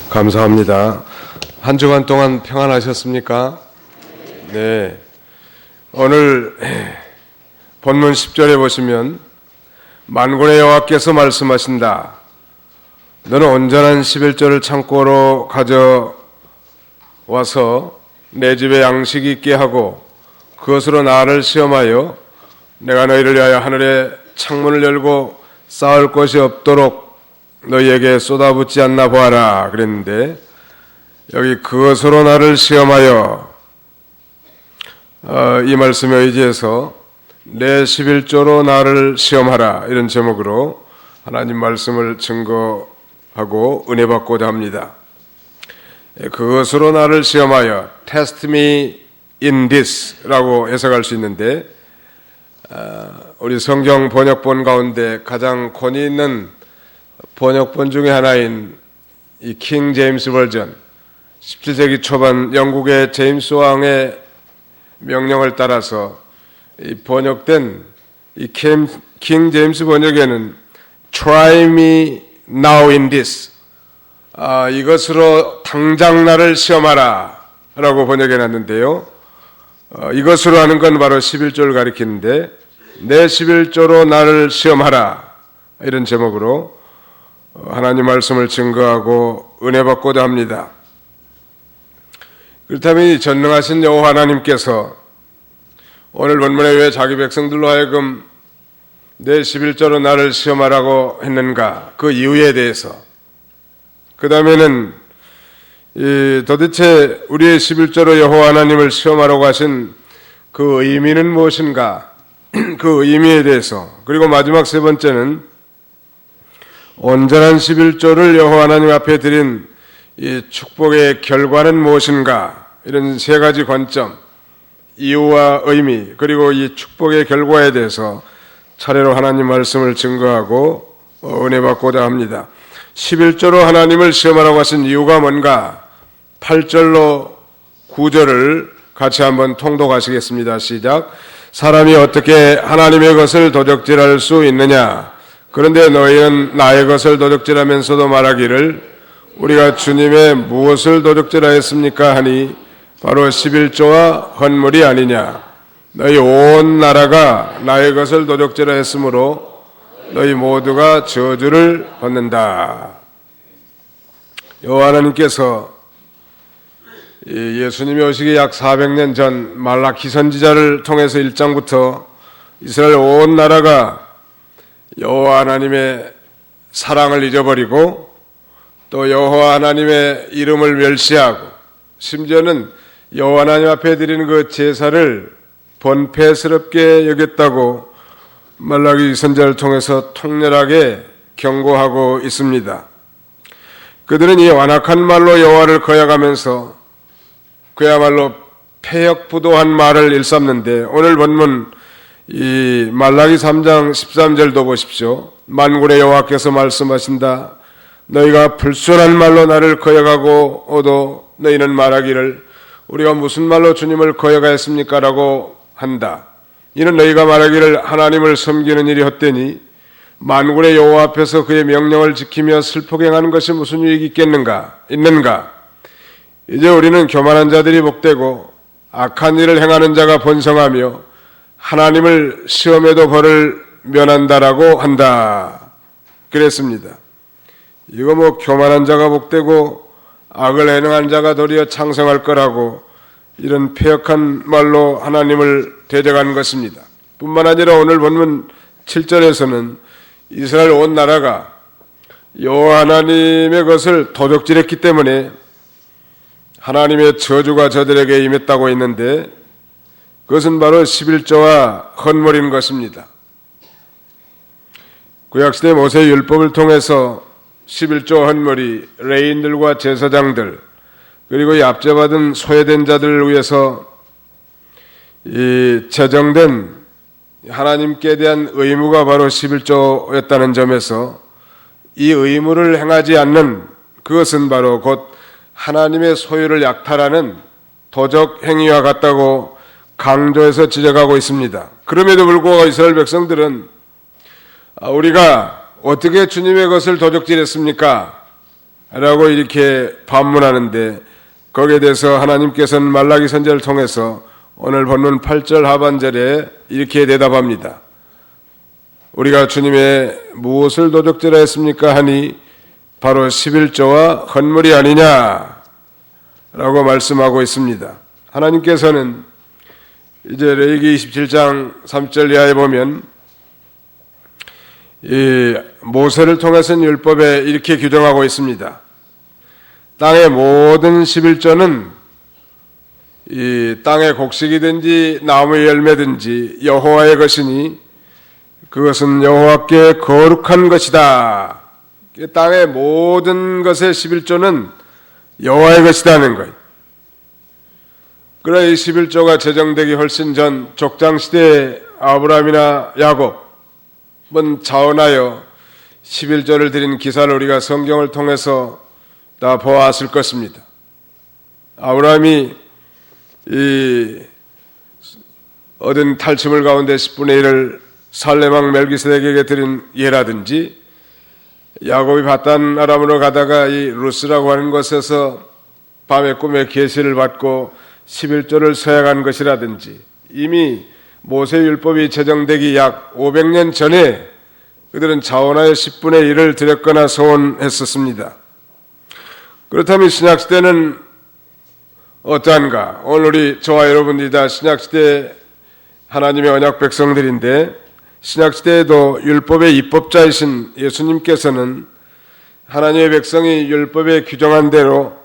감사합니다. 한 주간 동안 평안하셨습니까? 네. 오늘 본문 10절에 보시면 만군의 여호와께서 말씀하신다. 너는 온전한 11조를 창고로 가져와서 내 집에 양식 있게 하고 그것으로 나를 시험하여 내가 너희를 위하여 하늘의 창문을 열고 쌓을 것이 없도록 너희에게 쏟아붓지 않나 보아라 그랬는데, 여기 그것으로 나를 시험하여 이 말씀에 의지해서 내 11조로 나를 시험하라, 이런 제목으로 하나님 말씀을 증거하고 은혜 받고자 합니다. 그것으로 나를 시험하여 Test me in this 라고 해석할 수 있는데, 우리 성경 번역본 가운데 가장 권위 있는 번역본 중에 하나인 이 킹 제임스 버전, 17세기 초반 영국의 제임스 왕의 명령을 따라서 번역된 이 킹 제임스 번역에는 Try me now in this, 이것으로 당장 나를 시험하라 라고 번역해놨는데요. 이것으로 하는 건 바로 11조를 가리키는데, 내 11조로 나를 시험하라, 이런 제목으로 하나님 말씀을 증거하고 은혜 받고자 합니다. 그렇다면 이 전능하신 여호와 하나님께서 오늘 본문에 왜 자기 백성들로 하여금 내 11조로 나를 시험하라고 했는가, 그 이유에 대해서, 그 다음에는 도대체 우리의 11조로 여호와 하나님을 시험하라고 하신 그 의미는 무엇인가, 그 의미에 대해서, 그리고 마지막 세 번째는 온전한 11조를 여호와 하나님 앞에 드린 이 축복의 결과는 무엇인가, 이런 세 가지 관점, 이유와 의미, 그리고 이 축복의 결과에 대해서 차례로 하나님 말씀을 증거하고 은혜 받고자 합니다. 11조로 하나님을 시험하라고 하신 이유가 뭔가, 8절로 9절을 같이 한번 통독하시겠습니다. 시작. 사람이 어떻게 하나님의 것을 도적질할 수 있느냐? 그런데 너희는 나의 것을 도적질하면서도 말하기를 우리가 주님의 무엇을 도적질하였습니까 하니 바로 11조와 헌물이 아니냐. 너희 온 나라가 나의 것을 도적질하였으므로 너희 모두가 저주를 받는다. 여호와 하나님께서 예수님이 오시기 약 400년 전 말라키 선지자를 통해서 1장부터 이스라엘 온 나라가 여호와 하나님의 사랑을 잊어버리고 또 여호와 하나님의 이름을 멸시하고 심지어는 여호와 하나님 앞에 드리는 그 제사를 번패스럽게 여겼다고 말라기 선지자를 통해서 통렬하게 경고하고 있습니다. 그들은 이 완악한 말로 여호와를 거역하면서 그야말로 패역부도한 말을 일삼는데, 오늘 본문 이 말라기 3장 13절도 보십시오. 만군의 여호와께서 말씀하신다. 너희가 불순한 말로 나를 거역하고도 너희는 말하기를 우리가 무슨 말로 주님을 거역하였습니까? 라고 한다. 이는 너희가 말하기를 하나님을 섬기는 일이 헛되니 만군의 여호와 앞에서 그의 명령을 지키며 슬프게 행하는 것이 무슨 유익이 있는가? 이제 우리는 교만한 자들이 복되고 악한 일을 행하는 자가 번성하며 하나님을 시험에도 벌을 면한다라고 한다. 그랬습니다. 이거 교만한 자가 복되고 악을 행한 자가 도리어 창성할 거라고, 이런 패역한 말로 하나님을 대적하는 것입니다. 뿐만 아니라 오늘 본문 7절에서는 이스라엘 온 나라가 여호와 하나님의 것을 도적질했기 때문에 하나님의 저주가 저들에게 임했다고 했는데, 그것은 바로 11조와 헌물인 것입니다. 구약시대 모세의 율법을 통해서 11조 헌물이 레인들과 제사장들, 그리고 이 압제받은 소외된 자들을 위해서 이 제정된 하나님께 대한 의무가 바로 11조였다는 점에서 이 의무를 행하지 않는 그것은 바로 곧 하나님의 소유를 약탈하는 도적 행위와 같다고 강조해서 지적하고 있습니다. 그럼에도 불구하고 이스라엘 백성들은 우리가 어떻게 주님의 것을 도적질했습니까? 라고 이렇게 반문하는데, 거기에 대해서 하나님께서는 말라기 선지자를 통해서 오늘 본문 8절 하반절에 이렇게 대답합니다. 우리가 주님의 무엇을 도적질하 했습니까 하니 바로 11조와 헌물이 아니냐 라고 말씀하고 있습니다. 하나님께서는 이제 레위기 27장 3절 이하에 보면 이 모세를 통해서는 율법에 이렇게 규정하고 있습니다. 땅의 모든 11조는 이 땅의 곡식이든지 나무의 열매든지 여호와의 것이니 그것은 여호와께 거룩한 것이다. 땅의 모든 것의 11조는 여호와의 것이라는 거예요. 그러나 이 11조가 제정되기 훨씬 전 족장시대의 아브라함이나 야곱은 자원하여 11조를 드린 기사를 우리가 성경을 통해서 다 보았을 것입니다. 아브라함이 이 얻은 탈취물 가운데 10분의 1을 살레망 멜기세덱에게 드린 예라든지, 야곱이 바단 아람으로 가다가 이 루스라고 하는 곳에서 밤에 꿈에 계시를 받고 11조를 서약한 것이라든지, 이미 모세율법이 제정되기 약 500년 전에 그들은 자원하여 10분의 1을 드렸거나 서원했었습니다. 그렇다면 신약시대는 어떠한가? 오늘 우리 저와 여러분들이 다 신약시대 하나님의 언약 백성들인데, 신약시대에도 율법의 입법자이신 예수님께서는 하나님의 백성이 율법에 규정한 대로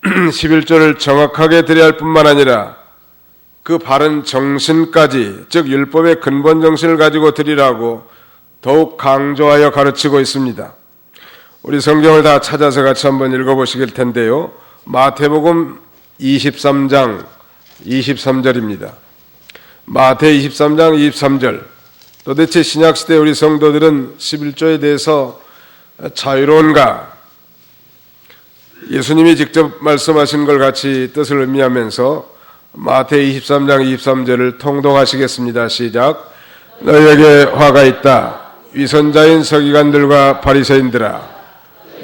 11조를 정확하게 드려야 할 뿐만 아니라 그 바른 정신까지, 즉 율법의 근본 정신을 가지고 드리라고 더욱 강조하여 가르치고 있습니다. 우리 성경을 다 찾아서 같이 한번 읽어보시길 텐데요. 마태복음 23장 23절입니다. 마태 23장 23절. 도대체 신약시대 우리 성도들은 11조에 대해서 자유로운가? 예수님이 직접 말씀하신 걸 같이 뜻을 의미하면서 마태 23장 23절을 통독하시겠습니다. 시작. 너희에게 화가 있다. 위선자인 서기관들과 바리새인들아,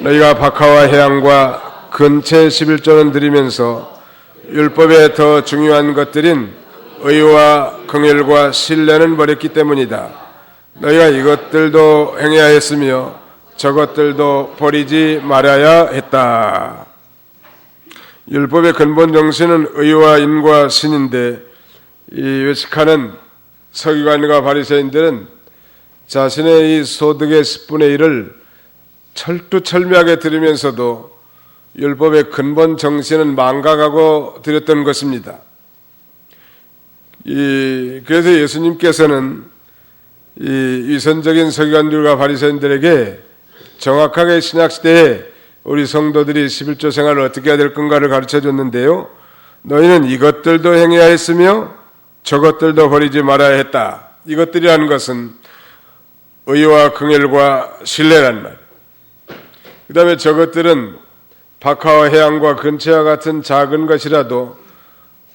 너희가 박하와 해양과 근체 11조는 드리면서 율법에 더 중요한 것들인 의와 긍휼과 신뢰는 버렸기 때문이다. 너희가 이것들도 행해야 했으며 저것들도 버리지 말아야 했다. 율법의 근본 정신은 의와 인과 신인데, 이 외식하는 서기관과 바리새인들은 자신의 이 소득의 10분의 1을 철두철미하게 드리면서도 율법의 근본 정신은 망각하고 드렸던 것입니다. 그래서 예수님께서는 이 위선적인 서기관들과 바리새인들에게 정확하게 신약시대에 우리 성도들이 11조 생활을 어떻게 해야 될 건가를 가르쳐줬는데요. 너희는 이것들도 행해야 했으며 저것들도 버리지 말아야 했다. 이것들이라는 것은 의와 긍휼과 신뢰란 말. 그 다음에 저것들은 박하와 해양과 근체와 같은 작은 것이라도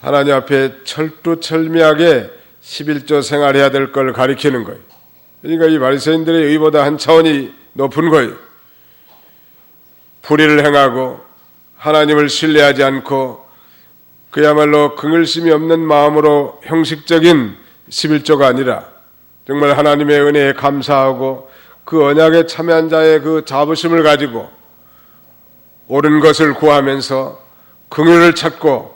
하나님 앞에 철두철미하게 11조 생활해야 될 걸 가리키는 거예요. 그러니까 이 바리새인들의 의보다 한 차원이 높은 거예요. 불의를 행하고 하나님을 신뢰하지 않고 그야말로 긍휼심이 없는 마음으로 형식적인 11조가 아니라 정말 하나님의 은혜에 감사하고 그 언약에 참여한 자의 그 자부심을 가지고 옳은 것을 구하면서 긍휼을 찾고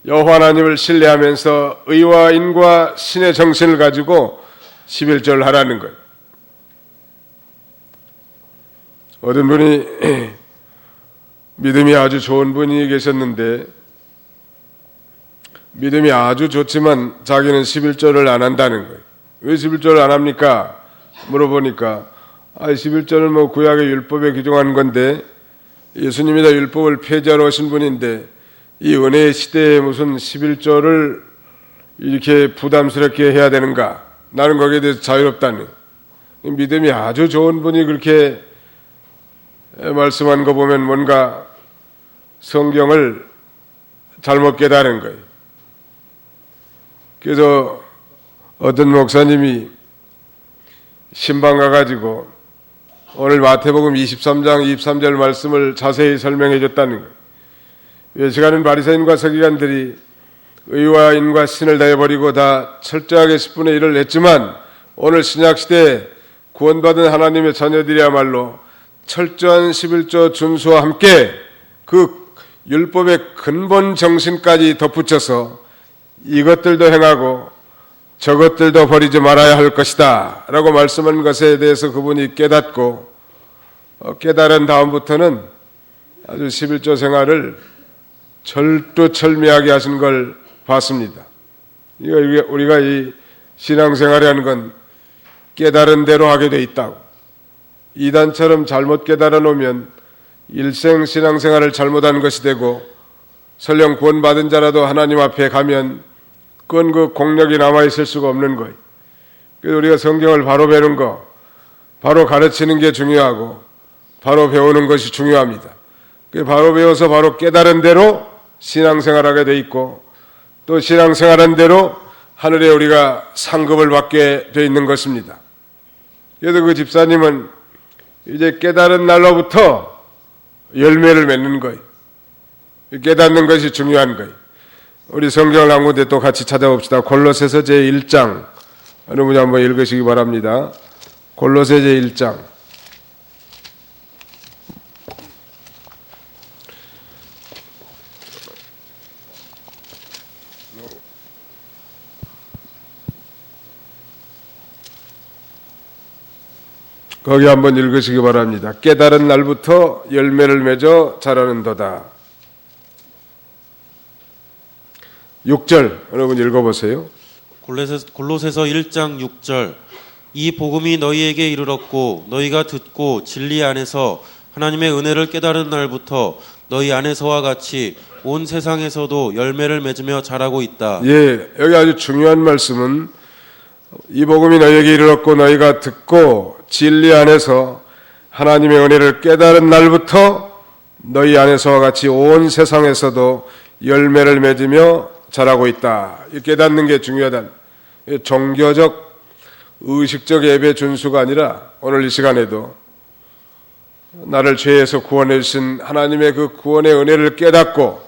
여호와 하나님을 신뢰하면서 의와 인과 신의 정신을 가지고 11조를 하라는 거예요. 어떤 분이 믿음이 아주 좋은 분이 계셨는데, 믿음이 아주 좋지만 자기는 11조를 안 한다는 거예요. 왜 11조를 안 합니까? 물어보니까 11조는 뭐 구약의 율법에 규정한 건데 예수님이 다 율법을 폐지하러 오신 분인데 이 은혜의 시대에 무슨 11조를 이렇게 부담스럽게 해야 되는가? 나는 거기에 대해서 자유롭다는, 믿음이 아주 좋은 분이 그렇게 말씀한 거 보면 뭔가 성경을 잘못 깨달은 거예요. 그래서 어떤 목사님이 신방 가가지고 오늘 마태복음 23장 23절 말씀을 자세히 설명해 줬다는 거예요. 외식하는 바리새인과 서기관들이 의와 인과 신을 다해버리고 다 철저하게 10분의 1을 냈지만 오늘 신약시대에 구원받은 하나님의 자녀들이야말로 철저한 11조 준수와 함께 그 율법의 근본 정신까지 덧붙여서 이것들도 행하고 저것들도 버리지 말아야 할 것이다 라고 말씀한 것에 대해서 그분이 깨닫고 깨달은 다음부터는 아주 11조 생활을 철두철미하게 하신 걸 봤습니다. 우리가 이 신앙생활이라는 건 깨달은 대로 하게 돼 있다고. 이단처럼 잘못 깨달아 놓으면 일생 신앙생활을 잘못한 것이 되고 설령 구원받은 자라도 하나님 앞에 가면 그건 그 공력이 남아있을 수가 없는 거예요. 그래서 우리가 성경을 바로 배우는 거, 바로 가르치는 게 중요하고 바로 배우는 것이 중요합니다. 바로 배워서 바로 깨달은 대로 신앙생활하게 돼 있고 또 신앙생활한 대로 하늘에 우리가 상급을 받게 돼 있는 것입니다. 그래서 그 집사님은 이제 깨달은 날로부터 열매를 맺는 거예요. 깨닫는 것이 중요한 거예요. 우리 성경을 한 군데 또 같이 찾아봅시다. 골로새서 제1장 어느 분이 한번 읽으시기 바랍니다. 골로새 제1장 거기 한번 읽으시기 바랍니다. 깨달은 날부터 열매를 맺어 자라는도다. 6절 어느 분 읽어보세요. 골로새서 1장 6절 이 복음이 너희에게 이르렀고 너희가 듣고 진리 안에서 하나님의 은혜를 깨달은 날부터 너희 안에서와 같이 온 세상에서도 열매를 맺으며 자라고 있다. 예, 여기 아주 중요한 말씀은 이 복음이 너희에게 이르렀고 너희가 듣고 진리 안에서 하나님의 은혜를 깨달은 날부터 너희 안에서와 같이 온 세상에서도 열매를 맺으며 자라고 있다. 이 깨닫는 게 중요하다. 종교적 의식적 예배 준수가 아니라 오늘 이 시간에도 나를 죄에서 구원해 주신 하나님의 그 구원의 은혜를 깨닫고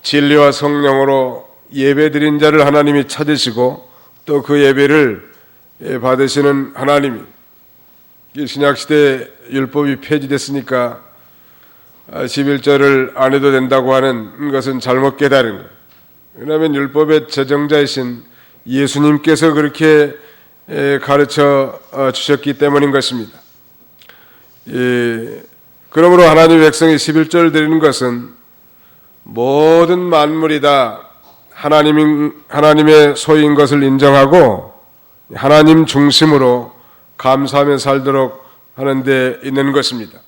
진리와 성령으로 예배드린 자를 하나님이 찾으시고 또 그 예배를 받으시는 하나님이 신약시대에 율법이 폐지됐으니까 11절을 안 해도 된다고 하는 것은 잘못 깨달은 거예요. 왜냐하면 율법의 제정자이신 예수님께서 그렇게 가르쳐 주셨기 때문인 것입니다. 그러므로 하나님의 백성이 11절을 드리는 것은 모든 만물이 다 하나님의 소유인 것을 인정하고 하나님 중심으로 감사하며 살도록 하는 데 있는 것입니다.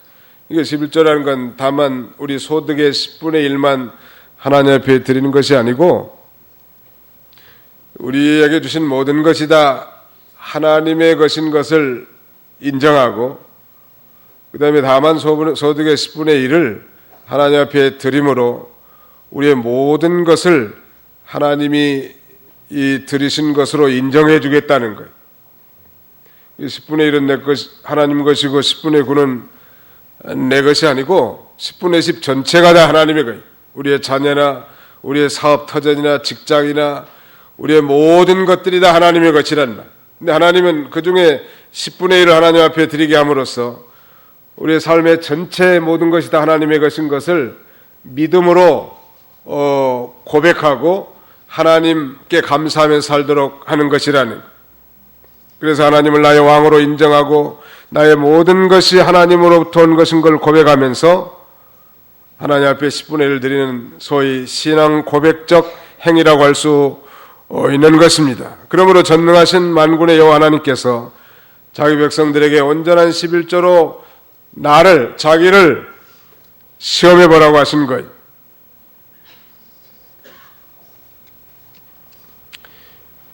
이게 11조라는 건 다만 우리 소득의 10분의 1만 하나님 앞에 드리는 것이 아니고 우리에게 주신 모든 것이 다 하나님의 것인 것을 인정하고 그 다음에 다만 소득의 10분의 1을 하나님 앞에 드림으로 우리의 모든 것을 하나님이 드리신 것으로 인정해 주겠다는 거예요. 10분의 1은 내 것, 하나님 것이고 10분의 9는 내 것이 아니고 10분의 10 전체가 다 하나님의 거예요. 우리의 자녀나 우리의 사업 터전이나 직장이나 우리의 모든 것들이 다 하나님의 것이란 말. 근데 하나님은 그 중에 10분의 1을 하나님 앞에 드리게 함으로써 우리의 삶의 전체 모든 것이 다 하나님의 것인 것을 믿음으로 고백하고 하나님께 감사하며 살도록 하는 것이라는 것. 그래서 하나님을 나의 왕으로 인정하고 나의 모든 것이 하나님으로부터 온 것인 걸 고백하면서 하나님 앞에 10분의 1을 드리는 소위 신앙 고백적 행위라고 할 수 있는 것입니다. 그러므로 전능하신 만군의 여호와 하나님께서 자기 백성들에게 온전한 11조로 자기를 시험해 보라고 하신 거예요.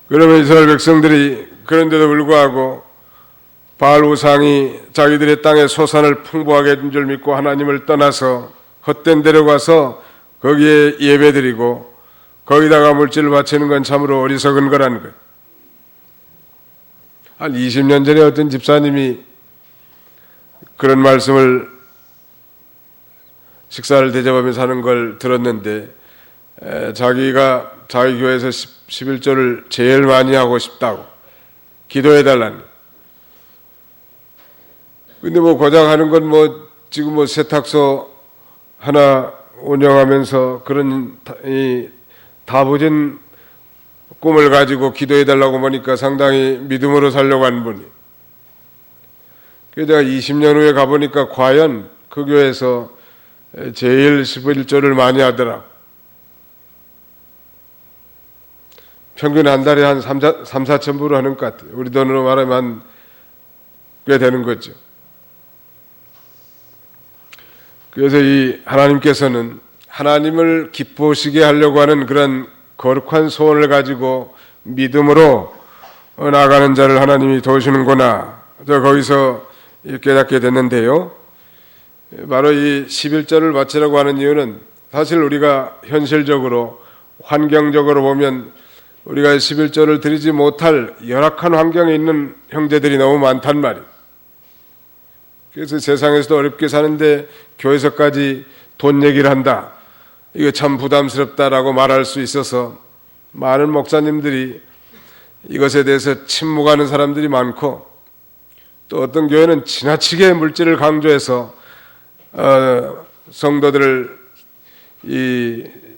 그러면 이스라엘 백성들이 그런데도 불구하고 바알 우상이 자기들의 땅에 소산을 풍부하게 해준 줄 믿고 하나님을 떠나서 헛된 데로 가서 거기에 예배드리고 거기다가 물질을 바치는 건 참으로 어리석은 거라는 거예요. 한 20년 전에 어떤 집사님이 그런 말씀을 식사를 대접하면서 하는 걸 들었는데 자기가 자기 교회에서 11조를 제일 많이 하고 싶다고 기도해달라는. 근데 뭐 고작 하는 건 뭐 지금 뭐 세탁소 하나 운영하면서 그런 이 다부진 꿈을 가지고 기도해달라고 보니까 상당히 믿음으로 살려고 하는 분이. 그래서 제가 20년 후에 가보니까 과연 그 교회에서 제일 11조를 많이 하더라. 평균 한 달에 한 3-4천 불을 하는 것 같아요. 우리 돈으로 말하면 꽤 되는 거죠. 그래서 이 하나님께서는 하나님을 기쁘시게 하려고 하는 그런 거룩한 소원을 가지고 믿음으로 나아가는 자를 하나님이 도우시는구나. 저 거기서 깨닫게 됐는데요. 바로 이 11절을 바치라고 하는 이유는 사실 우리가 현실적으로 환경적으로 보면 우리가 11절을 드리지 못할 열악한 환경에 있는 형제들이 너무 많단 말이에요. 그래서 세상에서도 어렵게 사는데 교회에서까지 돈 얘기를 한다. 이거 참 부담스럽다라고 말할 수 있어서 많은 목사님들이 이것에 대해서 침묵하는 사람들이 많고, 또 어떤 교회는 지나치게 물질을 강조해서 성도들을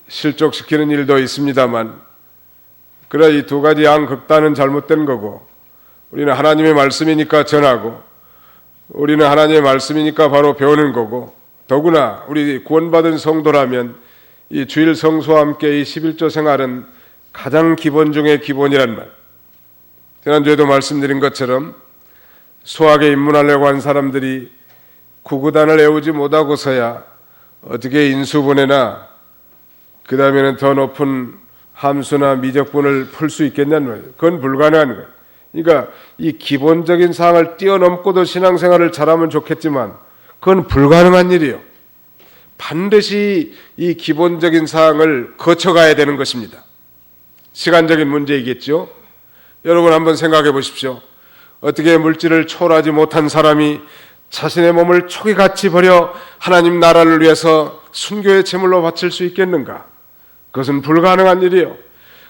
실족시키는 일도 있습니다만, 그러나 이 두 가지 양극단은 잘못된 거고, 우리는 하나님의 말씀이니까 전하고, 우리는 하나님의 말씀이니까 바로 배우는 거고, 더구나 우리 구원받은 성도라면 이 주일 성수와 함께 이 11조 생활은 가장 기본 중의 기본이란 말. 지난주에도 말씀드린 것처럼 수학에 입문하려고 한 사람들이 구구단을 외우지 못하고서야 어떻게 인수분해나 그 다음에는 더 높은 함수나 미적분을 풀 수 있겠냐는 거예요. 그건 불가능한 거예요. 그러니까 이 기본적인 사항을 뛰어넘고도 신앙생활을 잘하면 좋겠지만 그건 불가능한 일이에요. 반드시 이 기본적인 사항을 거쳐가야 되는 것입니다. 시간적인 문제이겠죠. 여러분 한번 생각해 보십시오. 어떻게 물질을 초월하지 못한 사람이 자신의 몸을 초기같이 버려 하나님 나라를 위해서 순교의 제물로 바칠 수 있겠는가? 그것은 불가능한 일이에요.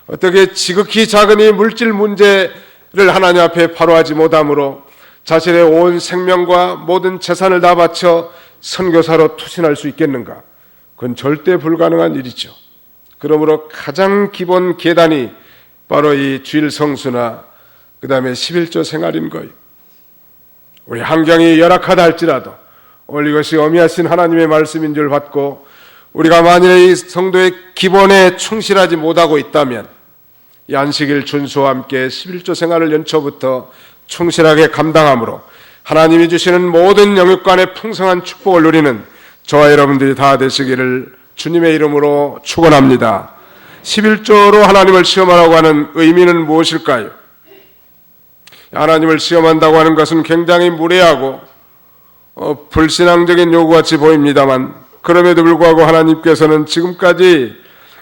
어떻게 지극히 작은 이 물질 문제를 하나님 앞에 바로하지 못함으로 자신의 온 생명과 모든 재산을 다 바쳐 선교사로 투신할 수 있겠는가? 그건 절대 불가능한 일이죠. 그러므로 가장 기본 계단이 바로 이 주일 성수나 그 다음에 11조 생활인 거예요. 우리 환경이 열악하다 할지라도 오늘 이것이 어미하신 하나님의 말씀인 줄 받고 우리가 만일에 이 성도의 기본에 충실하지 못하고 있다면 이 안식일 준수와 함께 11조 생활을 연초부터 충실하게 감당함으로 하나님이 주시는 모든 영육간의 풍성한 축복을 누리는 저와 여러분들이 다 되시기를 주님의 이름으로 축원합니다. 11조로 하나님을 시험하라고 하는 의미는 무엇일까요? 하나님을 시험한다고 하는 것은 굉장히 무례하고 불신앙적인 요구같이 보입니다만, 그럼에도 불구하고 하나님께서는 지금까지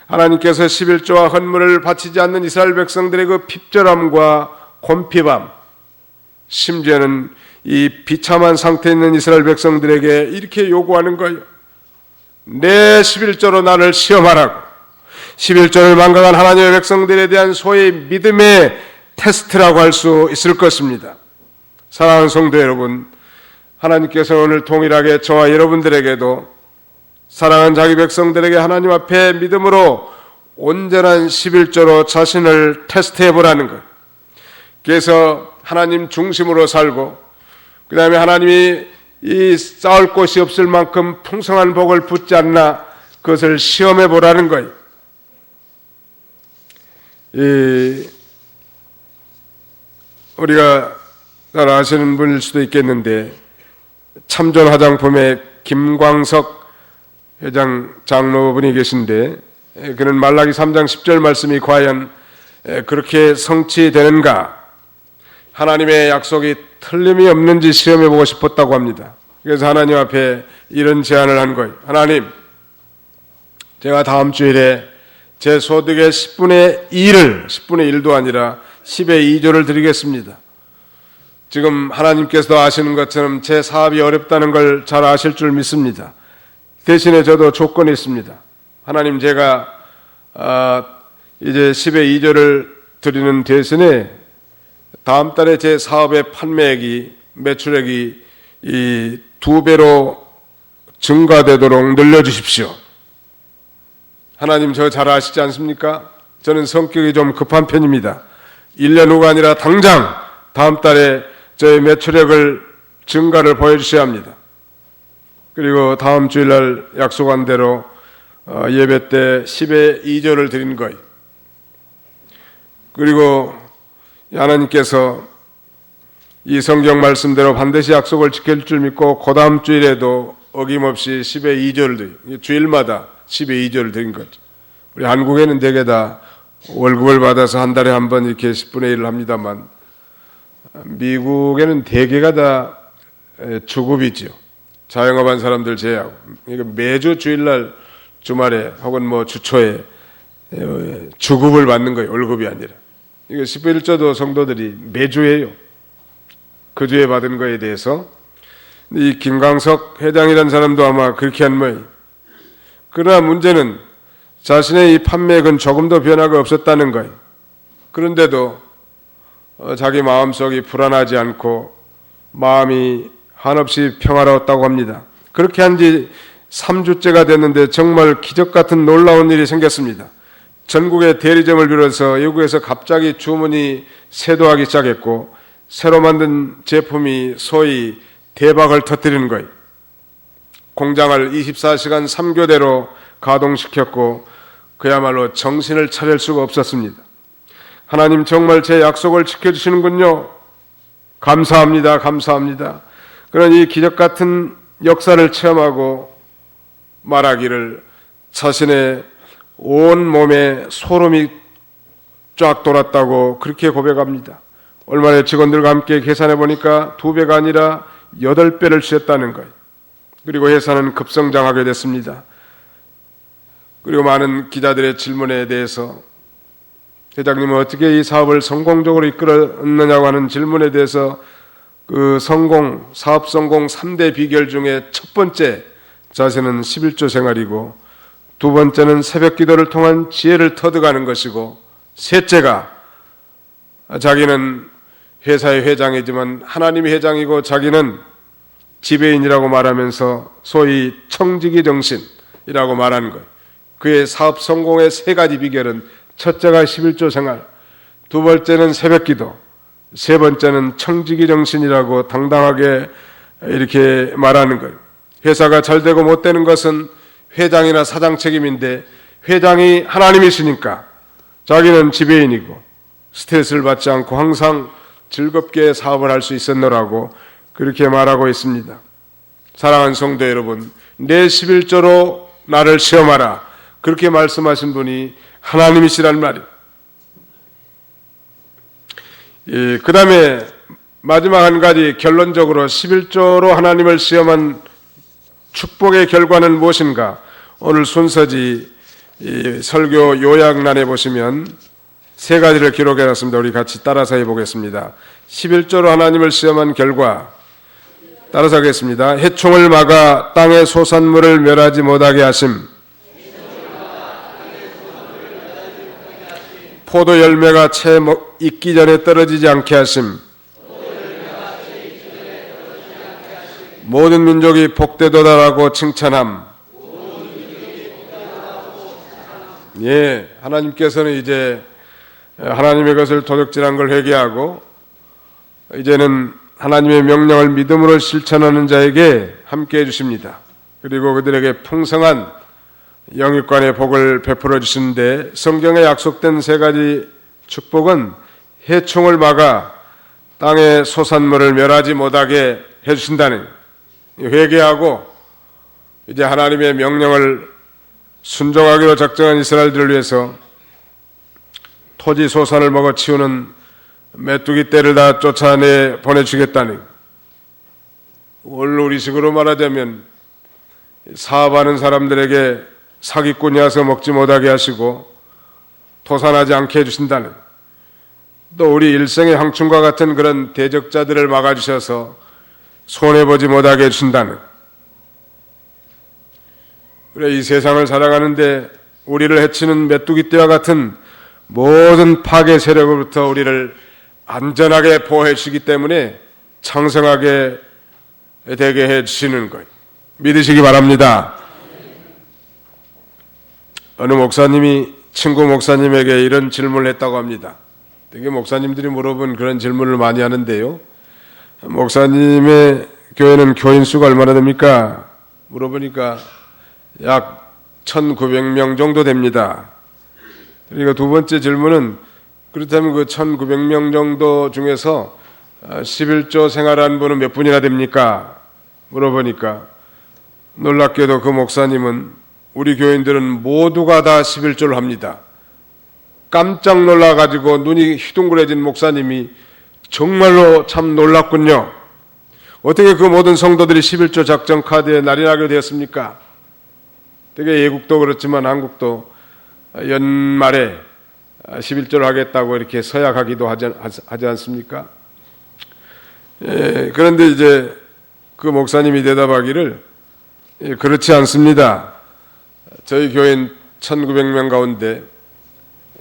하나님께서 11조와 헌물을 바치지 않는 이스라엘 백성들의 그 핍절함과 곤핍함, 심지어는 이 비참한 상태에 있는 이스라엘 백성들에게 이렇게 요구하는 거예요. 내 11조로 나를 시험하라고. 11조를 망각한 하나님의 백성들에 대한 소위 믿음의 테스트라고 할 수 있을 것입니다. 사랑하는 성도 여러분, 하나님께서 오늘 동일하게 저와 여러분들에게도 사랑하는 자기 백성들에게 하나님 앞에 믿음으로 온전한 11조로 자신을 테스트해 보라는 것. 그래서 하나님 중심으로 살고 그 다음에 하나님이 이 쌓을 곳이 없을 만큼 풍성한 복을 붓지 않나 그것을 시험해 보라는 거예요. 우리가 잘 아시는 분일 수도 있겠는데 참전 화장품의 김광석 회장 장로분이 계신데 그는 말라기 3장 10절 말씀이 과연 그렇게 성취되는가, 하나님의 약속이 틀림이 없는지 시험해 보고 싶었다고 합니다. 그래서 하나님 앞에 이런 제안을 한 거예요. 하나님, 제가 다음 주일에 제 소득의 10분의 1도 아니라 10의 2조를 드리겠습니다. 지금 하나님께서도 아시는 것처럼 제 사업이 어렵다는 걸 잘 아실 줄 믿습니다. 대신에 저도 조건이 있습니다. 하나님, 제가 이제 10의 2조를 드리는 대신에 다음 달에 제 사업의 판매액이, 매출액이 이 2배로 증가되도록 늘려주십시오. 하나님, 저 잘 아시지 않습니까? 저는 성격이 좀 급한 편입니다. 1년 후가 아니라 당장 다음 달에 저의 매출액을 증가를 보여주셔야 합니다. 그리고 다음 주일날 약속한 대로 예배 때 10의 2조를 드린 거예요. 그리고 하나님께서 이 성경 말씀대로 반드시 약속을 지킬 줄 믿고 그 다음 주일에도 어김없이 10의 2조를 드린, 주일마다 10의 2조를 드린 거죠. 우리 한국에는 대개 다 월급을 받아서 한 달에 한 번 이렇게 10분의 1을 합니다만, 미국에는 대개가 다 주급이죠. 자영업한 사람들 제외하고. 그러니까 매주 주일날, 주말에 혹은 뭐 주초에 주급을 받는 거예요. 월급이 아니라. 이거 10의 1조도 성도들이 매주 해요. 그 주에 받은 거에 대해서. 이 김광석 회장이라는 사람도 아마 그렇게 한 모양이에요. 그러나 문제는 자신의 이 판매액은 조금도 변화가 없었다는 거예요. 그런데도 자기 마음속이 불안하지 않고 마음이 한없이 평화로웠다고 합니다. 그렇게 한 지 3주째가 됐는데 정말 기적 같은 놀라운 일이 생겼습니다. 전국의 대리점을 비롯해서 외국에서 갑자기 주문이 쇄도하기 시작했고, 새로 만든 제품이 소위 대박을 터뜨리는 거예요. 공장을 24시간 3교대로 가동시켰고 그야말로 정신을 차릴 수가 없었습니다. 하나님, 정말 제 약속을 지켜주시는군요. 감사합니다. 감사합니다. 그런 이 기적 같은 역사를 체험하고 말하기를 자신의 온 몸에 소름이 쫙 돌았다고 그렇게 고백합니다. 얼마 전에 직원들과 함께 계산해 보니까 2배가 아니라 8배를 주셨다는 거예요. 그리고 회사는 급성장하게 됐습니다. 그리고 많은 기자들의 질문에 대해서, 회장님은 어떻게 이 사업을 성공적으로 이끌었느냐고 하는 질문에 대해서 그 사업 성공 3대 비결 중에 첫 번째, 자신은 11조 생활이고, 두 번째는 새벽 기도를 통한 지혜를 터득하는 것이고, 셋째가 자기는 회사의 회장이지만 하나님의 회장이고 자기는 지배인이라고 말하면서 소위 청지기 정신이라고 말하는 거예요. 그의 사업 성공의 3가지 비결은, 첫째가 11조 생활, 두 번째는 새벽 기도, 세 번째는 청지기 정신이라고 당당하게 이렇게 말하는 거예요. 회사가 잘 되고 못 되는 것은 회장이나 사장 책임인데, 회장이 하나님이시니까 자기는 지배인이고 스트레스를 받지 않고 항상 즐겁게 사업을 할 수 있었노라고 그렇게 말하고 있습니다. 사랑하는 성도 여러분, 내 11조로 나를 시험하라, 그렇게 말씀하신 분이 하나님이시란 말이에요. 그 다음에 마지막 한 가지, 결론적으로 11조로 하나님을 시험한 축복의 결과는 무엇인가? 오늘 순서지 설교 요약란에 보시면 3가지를 기록해놨습니다. 우리 같이 따라서 해보겠습니다. 11조로 하나님을 시험한 결과, 따라서 하겠습니다. 해충을 막아 땅의 소산물을 멸하지 못하게 하심, 포도 열매가 채 익기 전에 떨어지지 않게 하심, 모든 민족이 복되도다라고 칭찬함. 예, 하나님께서는 이제 하나님의 것을 도둑질한 걸 회개하고 이제는 하나님의 명령을 믿음으로 실천하는 자에게 함께해 주십니다. 그리고 그들에게 풍성한 영육간의 복을 베풀어 주시는데, 성경에 약속된 3가지 축복은 해충을 막아 땅의 소산물을 멸하지 못하게 해주신다는, 회개하고 이제 하나님의 명령을 순종하기로 작정한 이스라엘들을 위해서 토지 소산을 먹어 치우는 메뚜기 떼를 다 쫓아내 보내주겠다니, 원래 우리식으로 말하자면 사업하는 사람들에게 사기꾼이 와서 먹지 못하게 하시고 도산하지 않게 해주신다는, 또 우리 일생의 황충과 같은 그런 대적자들을 막아주셔서 손해보지 못하게 해주신다는, 그래 이 세상을 살아가는데 우리를 해치는 메뚜기떼와 같은 모든 파괴 세력으로부터 우리를 안전하게 보호해 주시기 때문에 창성하게 되게 해 주시는 것 믿으시기 바랍니다. 어느 목사님이 친구 목사님에게 이런 질문을 했다고 합니다. 되게 목사님들이 물어본 그런 질문을 많이 하는데요. 목사님의 교회는 교인 수가 얼마나 됩니까? 물어보니까 약 1900명 정도 됩니다. 그러니까 두 번째 질문은 그렇다면 그 1900명 정도 중에서 11조 생활하는 분은 몇 분이나 됩니까? 물어보니까 놀랍게도 그 목사님은 우리 교인들은 모두가 다 11조를 합니다. 깜짝 놀라가지고 눈이 휘둥그레진 목사님이 정말로 참 놀랍군요. 어떻게 그 모든 성도들이 11조 작전 카드에 날인하게 되었습니까? 되게 외국도 그렇지만 한국도 연말에 11조를 하겠다고 이렇게 서약하기도 하지 않습니까? 그런데 이제 그 목사님이 대답하기를 그렇지 않습니다. 저희 교인 1900명 가운데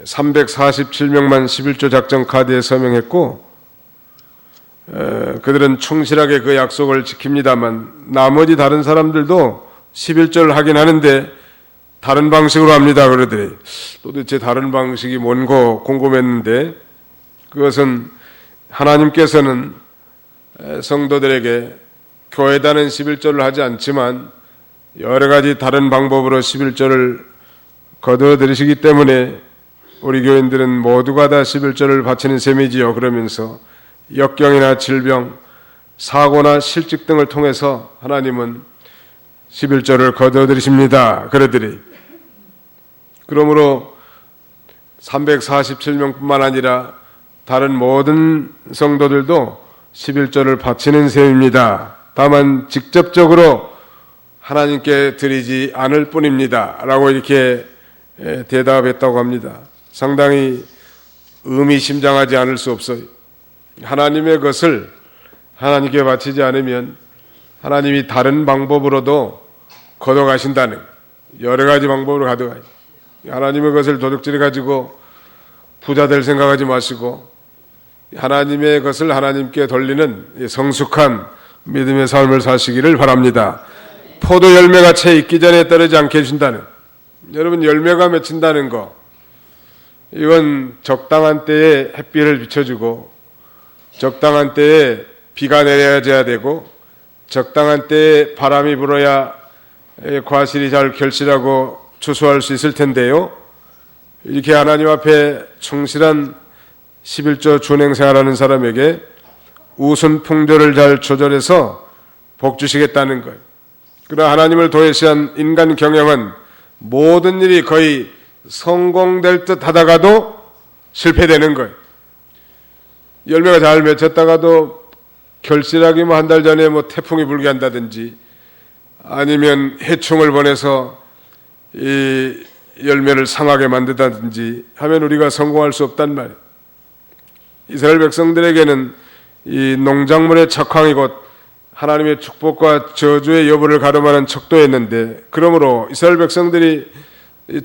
347명만 11조 작전 카드에 서명했고 그들은 충실하게 그 약속을 지킵니다만 나머지 다른 사람들도 11조를 하긴 하는데 다른 방식으로 합니다. 그러더니 도대체 다른 방식이 뭔고 궁금했는데 그것은 하나님께서는 성도들에게 교회단은 11조를 하지 않지만 여러 가지 다른 방법으로 11조를 거두어들이시기 때문에 우리 교인들은 모두가 다 11조를 바치는 셈이지요. 그러면서 역경이나 질병, 사고나 실직 등을 통해서 하나님은 11조를 거두어들이십니다. 그러더니 그러므로 347명뿐만 아니라 다른 모든 성도들도 11조를 바치는 셈입니다. 다만 직접적으로 하나님께 드리지 않을 뿐입니다. 라고 이렇게 대답했다고 합니다. 상당히 의미심장하지 않을 수 없어요. 하나님의 것을 하나님께 바치지 않으면 하나님이 다른 방법으로도 걷어가신다는, 여러 가지 방법으로 가져가요. 하나님의 것을 도둑질해 가지고 부자 될 생각하지 마시고 하나님의 것을 하나님께 돌리는 성숙한 믿음의 삶을 사시기를 바랍니다. 포도 열매가 채 익기 전에 떨어지지 않게 해준다는, 여러분 열매가 맺힌다는 거, 이건 적당한 때에 햇빛을 비춰주고 적당한 때에 비가 내려야 되고 적당한 때에 바람이 불어야 과실이 잘 결실하고 추수할 수 있을 텐데요. 이렇게 하나님 앞에 충실한 11조 준행 생활하는 사람에게 우순 풍조를 잘 조절해서 복 주시겠다는 거예요. 그러나 하나님을 도외시한 인간 경영은 모든 일이 거의 성공될 듯 하다가도 실패되는 거예요. 열매가 잘 맺혔다가도 결실하기 한 달 전에 태풍이 불게 한다든지 아니면 해충을 보내서 이 열매를 상하게 만든다든지 하면 우리가 성공할 수 없단 말이에요. 이스라엘 백성들에게는 이 농작물의 척황이 곧 하나님의 축복과 저주의 여부를 가름하는 척도였는데, 그러므로 이스라엘 백성들이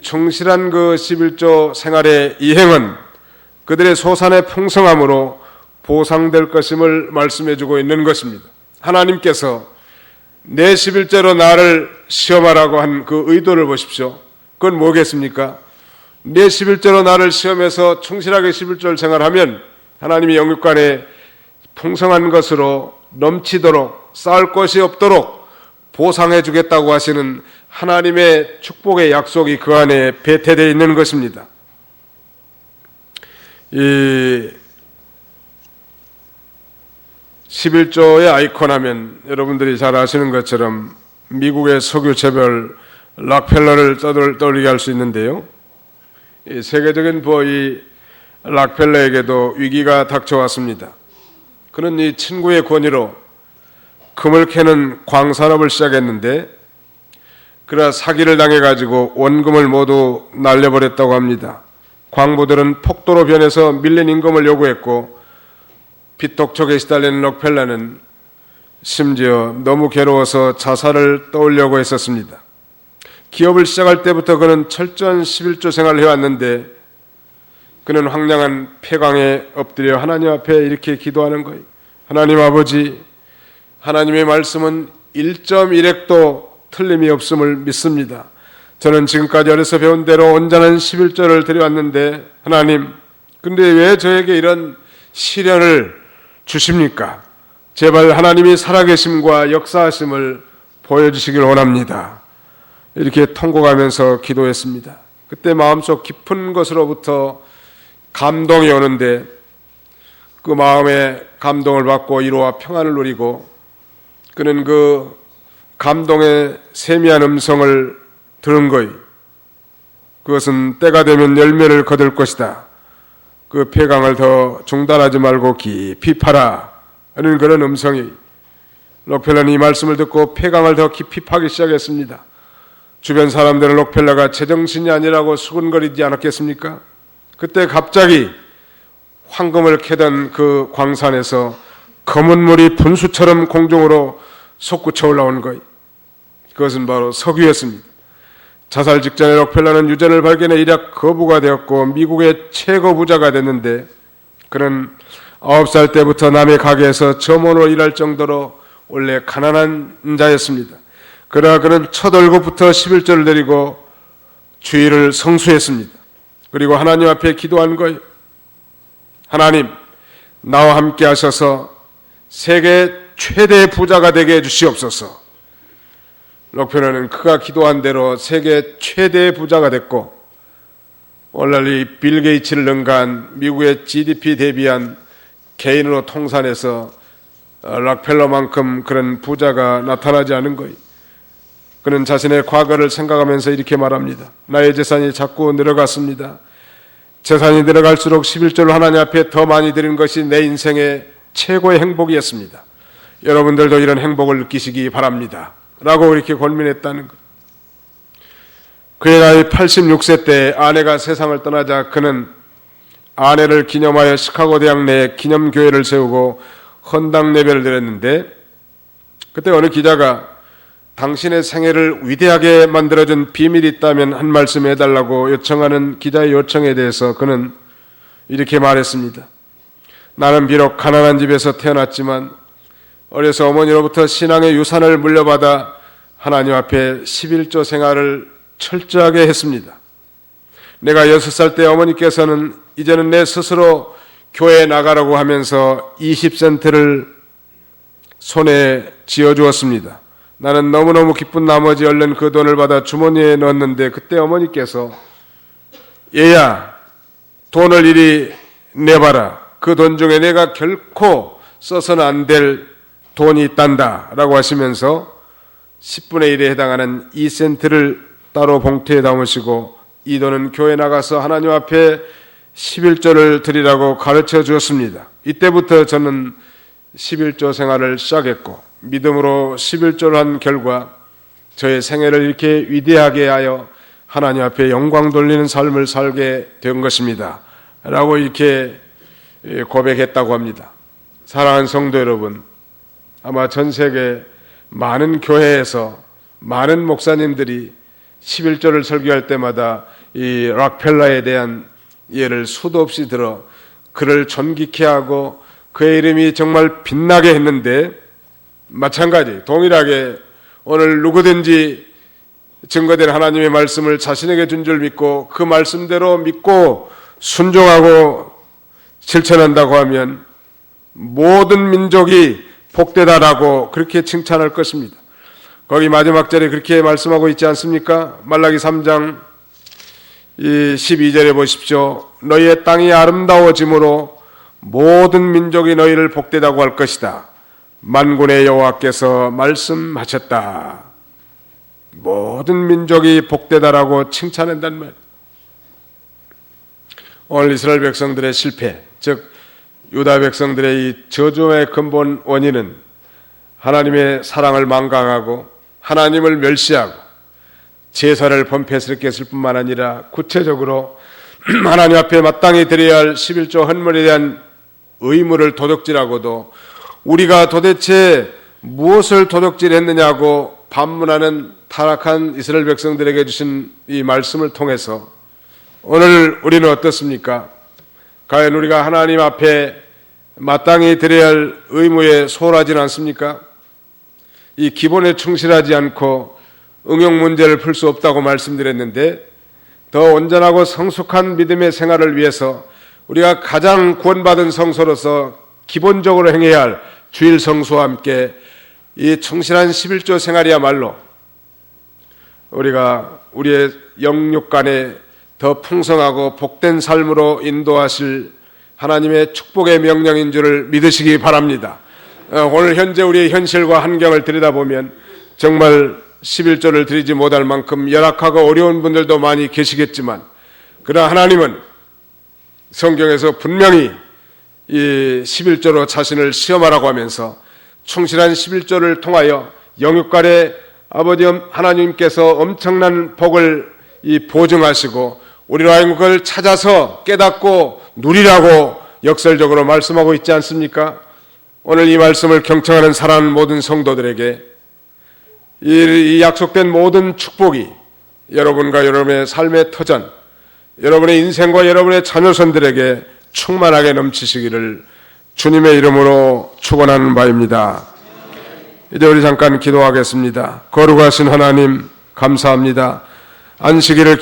충실한 그 11조 생활의 이행은 그들의 소산의 풍성함으로 보상될 것임을 말씀해주고 있는 것입니다. 하나님께서 내 11조로 나를 시험하라고 한 그 의도를 보십시오. 그건 뭐겠습니까? 내 11조로 나를 시험해서 충실하게 11조를 생활하면 하나님이 영육간에 풍성한 것으로 넘치도록 쌓을 것이 없도록 보상해 주겠다고 하시는 하나님의 축복의 약속이 그 안에 배태되어 있는 것입니다. 이 11조의 아이콘 하면 여러분들이 잘 아시는 것처럼 미국의 석유체별 락펠러를 떠올리게 할 수 있는데요. 이 세계적인 이 락펠러에게도 위기가 닥쳐왔습니다. 그는 이 친구의 권유로 금을 캐는 광산업을 시작했는데 그러나 사기를 당해가지고 원금을 모두 날려버렸다고 합니다. 광부들은 폭도로 변해서 밀린 임금을 요구했고 빚독촉에 시달리는 록펠러는 심지어 너무 괴로워서 자살을 떠오려고 했었습니다. 기업을 시작할 때부터 그는 철저한 11조 생활을 해왔는데 그는 황량한 폐광에 엎드려 하나님 앞에 이렇게 기도하는 거예요. 하나님 아버지, 하나님의 말씀은 1.1핵도 틀림이 없음을 믿습니다. 저는 지금까지 어려서 배운 대로 온전한 11조를 드려왔는데 하나님, 근데 왜 저에게 이런 시련을 주십니까? 제발 하나님이 살아계심과 역사하심을 보여주시길 원합니다. 이렇게 통곡하면서 기도했습니다. 그때 마음속 깊은 것으로부터 감동이 오는데 그 마음의 감동을 받고 위로와 평안을 누리고 그는 그 감동의 세미한 음성을 들은 거예요. 그것은 때가 되면 열매를 거둘 것이다. 그 폐강을 더 중단하지 말고 깊이 파라 하는 그런 음성이 록펠러는 이 말씀을 듣고 폐강을 더 깊이 파기 시작했습니다. 주변 사람들은 록펠러가 제정신이 아니라고 수군거리지 않았겠습니까? 그때 갑자기 황금을 캐던 그 광산에서 검은 물이 분수처럼 공중으로 솟구쳐 올라온 것, 그것은 바로 석유였습니다. 자살 직전에 록펠러는 유전을 발견해 일약 거부가 되었고 미국의 최고 부자가 됐는데 그는 9살 때부터 남의 가게에서 점원으로 일할 정도로 원래 가난한 자였습니다. 그러나 그는 첫 월급부터 11조를 드리고 주일을 성수했습니다. 그리고 하나님 앞에 기도한 거예요. 하나님, 나와 함께 하셔서 세계 최대 부자가 되게 해주시옵소서. 록펠러는 그가 기도한 대로 세계 최대 부자가 됐고 오늘날 이 빌 게이츠를 능가한 미국의 GDP 대비한 개인으로 통산해서 록펠러만큼 그런 부자가 나타나지 않은 거예요. 그는 자신의 과거를 생각하면서 이렇게 말합니다. 나의 재산이 자꾸 늘어갔습니다. 재산이 늘어갈수록 11조를 하나님 앞에 더 많이 드리는 것이 내 인생의 최고의 행복이었습니다. 여러분들도 이런 행복을 느끼시기 바랍니다. 라고 이렇게 권면했다는 것. 그의 나이 86세 때 아내가 세상을 떠나자 그는 아내를 기념하여 시카고 대학 내에 기념교회를 세우고 헌당 예배를 드렸는데 그때 어느 기자가 당신의 생애를 위대하게 만들어준 비밀이 있다면 한 말씀 해달라고 요청하는 기자의 요청에 대해서 그는 이렇게 말했습니다. 나는 비록 가난한 집에서 태어났지만 어려서 어머니로부터 신앙의 유산을 물려받아 하나님 앞에 11조 생활을 철저하게 했습니다. 내가 6살 때 어머니께서는 이제는 내 스스로 교회에 나가라고 하면서 20센트를 손에 쥐어주었습니다. 나는 너무너무 기쁜 나머지 얼른 그 돈을 받아 주머니에 넣었는데 그때 어머니께서 얘야, 돈을 이리 내봐라. 그 돈 중에 내가 결코 써서는 안 될 돈이 있단다 라고 하시면서 10분의 1에 해당하는 2센트를 따로 봉투에 담으시고 이 돈은 교회 나가서 하나님 앞에 11조를 드리라고 가르쳐 주었습니다. 이때부터 저는 11조 생활을 시작했고 믿음으로 11조를 한 결과 저의 생애를 이렇게 위대하게 하여 하나님 앞에 영광 돌리는 삶을 살게 된 것입니다. 라고 이렇게 고백했다고 합니다. 사랑하는 성도 여러분, 아마 전 세계 많은 교회에서 많은 목사님들이 11조를 설교할 때마다 이 록펠러에 대한 예를 수도 없이 들어 그를 존귀케 하고 그의 이름이 정말 빛나게 했는데 마찬가지 동일하게 오늘 누구든지 증거된 하나님의 말씀을 자신에게 준 줄 믿고 그 말씀대로 믿고 순종하고 실천한다고 하면 모든 민족이 복되다라고 그렇게 칭찬할 것입니다. 거기 마지막 절에 그렇게 말씀하고 있지 않습니까? 말라기 3장 12절에 보십시오. 너희의 땅이 아름다워짐으로 모든 민족이 너희를 복되다고 할 것이다. 만군의 여호와께서 말씀하셨다. 모든 민족이 복되다라고 칭찬한단 말이에요. 오늘 이스라엘 백성들의 실패, 즉 유다 백성들의 이 저주의 근본 원인은 하나님의 사랑을 망각하고 하나님을 멸시하고 제사를 범패스럽게 했을 뿐만 아니라 구체적으로 하나님 앞에 마땅히 드려야 할 11조 헌물에 대한 의무를 도둑질하고도 우리가 도대체 무엇을 도둑질했느냐고 반문하는 타락한 이스라엘 백성들에게 주신 이 말씀을 통해서 오늘 우리는 어떻습니까? 과연 우리가 하나님 앞에 마땅히 드려야 할 의무에 소홀하지는 않습니까? 이 기본에 충실하지 않고 응용 문제를 풀 수 없다고 말씀드렸는데 더 온전하고 성숙한 믿음의 생활을 위해서 우리가 가장 구원받은 성소로서 기본적으로 행해야 할 주일 성수와 함께 이 충실한 11조 생활이야말로 우리가 우리의 영육간에 더 풍성하고 복된 삶으로 인도하실 하나님의 축복의 명령인 줄을 믿으시기 바랍니다. 오늘 현재 우리의 현실과 환경을 들여다보면 정말 11조를 드리지 못할 만큼 열악하고 어려운 분들도 많이 계시겠지만 그러나 하나님은 성경에서 분명히 이 11조로 자신을 시험하라고 하면서 충실한 11조를 통하여 영육간에 아버지 하나님께서 엄청난 복을 보증하시고 우리로 하여금 그걸 찾아서 깨닫고 누리라고 역설적으로 말씀하고 있지 않습니까? 오늘 이 말씀을 경청하는 사랑하는 모든 성도들에게 이 약속된 모든 축복이 여러분과 여러분의 삶의 터전, 여러분의 인생과 여러분의 자녀손들에게 충만하게 넘치시기를 주님의 이름으로 축원하는 바입니다. 이제 우리 잠깐 기도하겠습니다. 거룩하신 하나님 감사합니다. 안식일을